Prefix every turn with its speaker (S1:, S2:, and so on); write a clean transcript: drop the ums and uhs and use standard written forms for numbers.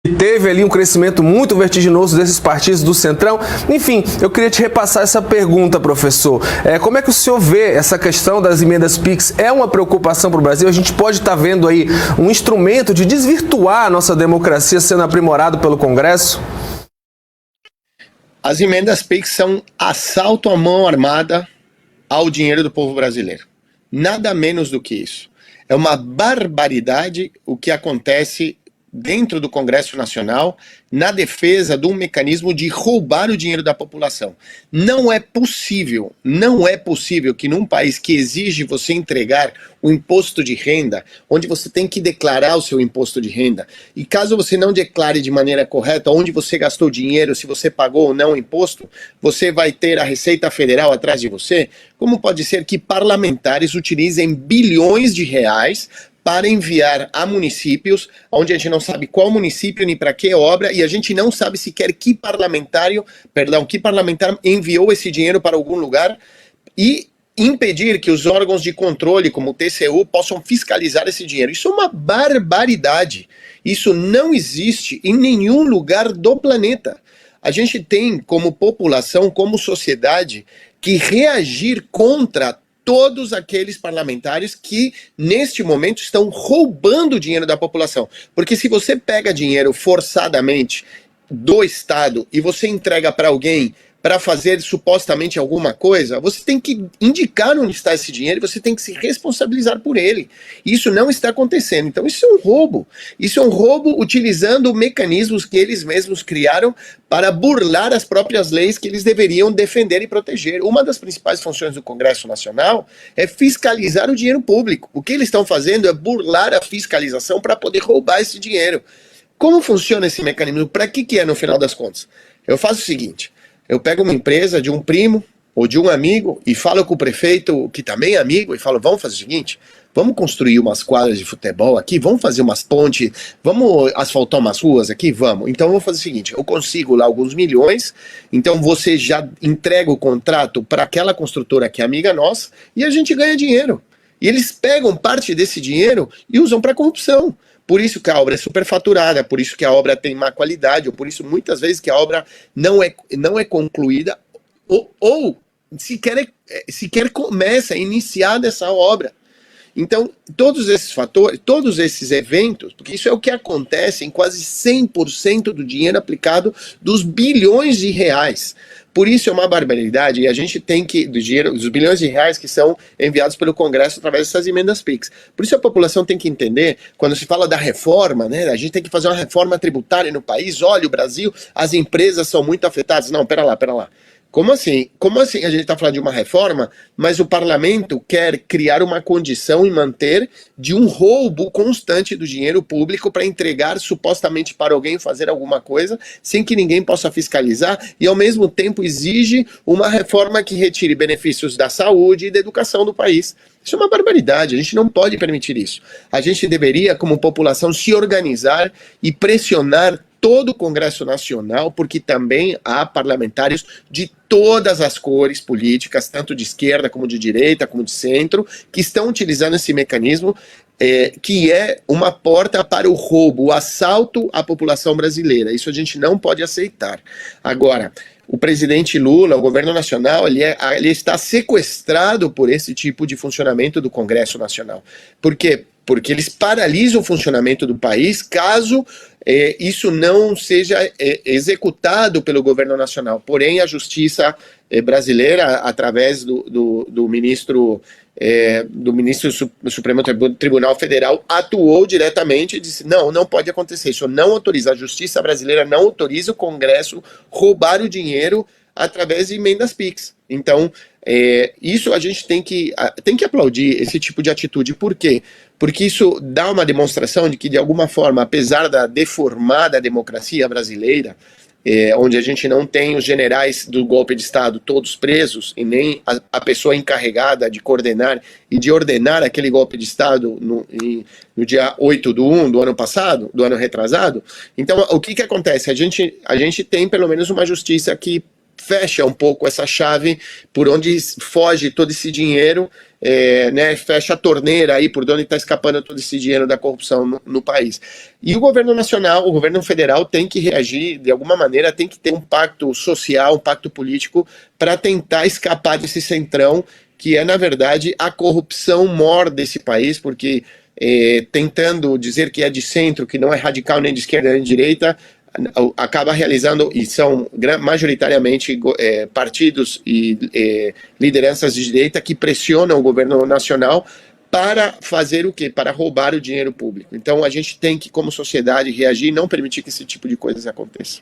S1: teve ali um crescimento muito vertiginoso desses partidos do Centrão. Enfim, eu queria te repassar essa pergunta, professor. Como é que o senhor vê essa questão das emendas PIX? É uma preocupação para o Brasil? A gente pode estar vendo aí um instrumento de desvirtuar a nossa democracia sendo aprimorado pelo Congresso?
S2: As emendas PIX são assalto à mão armada ao dinheiro do povo brasileiro. Nada menos do que isso. É uma barbaridade o que acontece dentro do Congresso Nacional na defesa de um mecanismo de roubar o dinheiro da população. Não é possível que num país que exige você entregar o imposto de renda, onde você tem que declarar o seu imposto de renda, e caso você não declare de maneira correta onde você gastou dinheiro, se você pagou ou não o imposto, você vai ter a Receita Federal atrás de você. Como pode ser que parlamentares utilizem bilhões de reais para enviar a municípios, onde a gente não sabe qual município nem para que obra, e a gente não sabe sequer que parlamentar enviou esse dinheiro para algum lugar, e impedir que os órgãos de controle, como o TCU, possam fiscalizar esse dinheiro? Isso é uma barbaridade. Isso não existe em nenhum lugar do planeta. A gente tem, como população, como sociedade, que reagir contra todos aqueles parlamentares que, neste momento, estão roubando o dinheiro da população. Porque se você pega dinheiro forçadamente do Estado e você entrega para alguém para fazer supostamente alguma coisa, você tem que indicar onde está esse dinheiro e você tem que se responsabilizar por ele. Isso não está acontecendo. Então isso é um roubo. Isso é um roubo utilizando mecanismos que eles mesmos criaram para burlar as próprias leis que eles deveriam defender e proteger. Uma das principais funções do Congresso Nacional é fiscalizar o dinheiro público. O que eles estão fazendo é burlar a fiscalização para poder roubar esse dinheiro. Como funciona esse mecanismo? Para que é no final das contas? Eu faço o seguinte: eu pego uma empresa de um primo ou de um amigo e falo com o prefeito, que também é amigo, e falo, vamos fazer o seguinte, vamos construir umas quadras de futebol aqui, vamos fazer umas pontes, vamos asfaltar umas ruas aqui, vamos. Então eu vou fazer o seguinte, eu consigo lá alguns milhões, então você já entrega o contrato para aquela construtora que é amiga nossa e a gente ganha dinheiro. E eles pegam parte desse dinheiro e usam para corrupção. Por isso que a obra é superfaturada, por isso que a obra tem má qualidade, ou por isso muitas vezes que a obra não é concluída, ou sequer começa a iniciar essa obra. Então, todos esses fatores, todos esses eventos, porque isso é o que acontece em quase 100% do dinheiro aplicado dos bilhões de reais. Por isso é uma barbaridade, e a gente tem que, dos bilhões de reais que são enviados pelo Congresso através dessas emendas PIX. Por isso a população tem que entender, quando se fala da reforma, né, a gente tem que fazer uma reforma tributária no país, olha, o Brasil, as empresas são muito afetadas. Não, pera lá. Como assim? Como assim a gente está falando de uma reforma, mas o parlamento quer criar uma condição e manter de um roubo constante do dinheiro público para entregar supostamente para alguém fazer alguma coisa, sem que ninguém possa fiscalizar, e ao mesmo tempo exige uma reforma que retire benefícios da saúde e da educação do país. Isso é uma barbaridade, a gente não pode permitir isso. A gente deveria, como população, se organizar e pressionar todo o Congresso Nacional, porque também há parlamentares de todas as cores políticas, tanto de esquerda como de direita, como de centro, que estão utilizando esse mecanismo, que é uma porta para o roubo, o assalto à população brasileira. Isso a gente não pode aceitar. Agora, o presidente Lula, o governo nacional, ele está sequestrado por esse tipo de funcionamento do Congresso Nacional. Por quê? Porque eles paralisam o funcionamento do país caso isso não seja executado pelo governo nacional. Porém, a justiça brasileira, através do ministro do Supremo Tribunal Federal, atuou diretamente e disse, não pode acontecer, isso não autoriza, a justiça brasileira não autoriza o Congresso roubar o dinheiro através de emendas PIX. Então, isso a gente tem que aplaudir esse tipo de atitude. Por quê? Porque isso dá uma demonstração de que, de alguma forma, apesar da deformada democracia brasileira, onde a gente não tem os generais do golpe de Estado todos presos, e nem a pessoa encarregada de coordenar e de ordenar aquele golpe de Estado no dia 8/1 do ano passado, do ano retrasado. Então, o que acontece? A gente tem, pelo menos, uma justiça que fecha um pouco essa chave por onde foge todo esse dinheiro né, fecha a torneira aí por onde está escapando todo esse dinheiro da corrupção no país. E o governo nacional, o governo federal tem que reagir de alguma maneira, tem que ter um pacto social, um pacto político para tentar escapar desse centrão que é, na verdade, a corrupção mor desse país, porque tentando dizer que é de centro, que não é radical nem de esquerda nem de direita, acaba realizando, e são majoritariamente partidos e lideranças de direita que pressionam o governo nacional para fazer o quê? Para roubar o dinheiro público. Então a gente tem que, como sociedade, reagir e não permitir que esse tipo de coisas aconteça.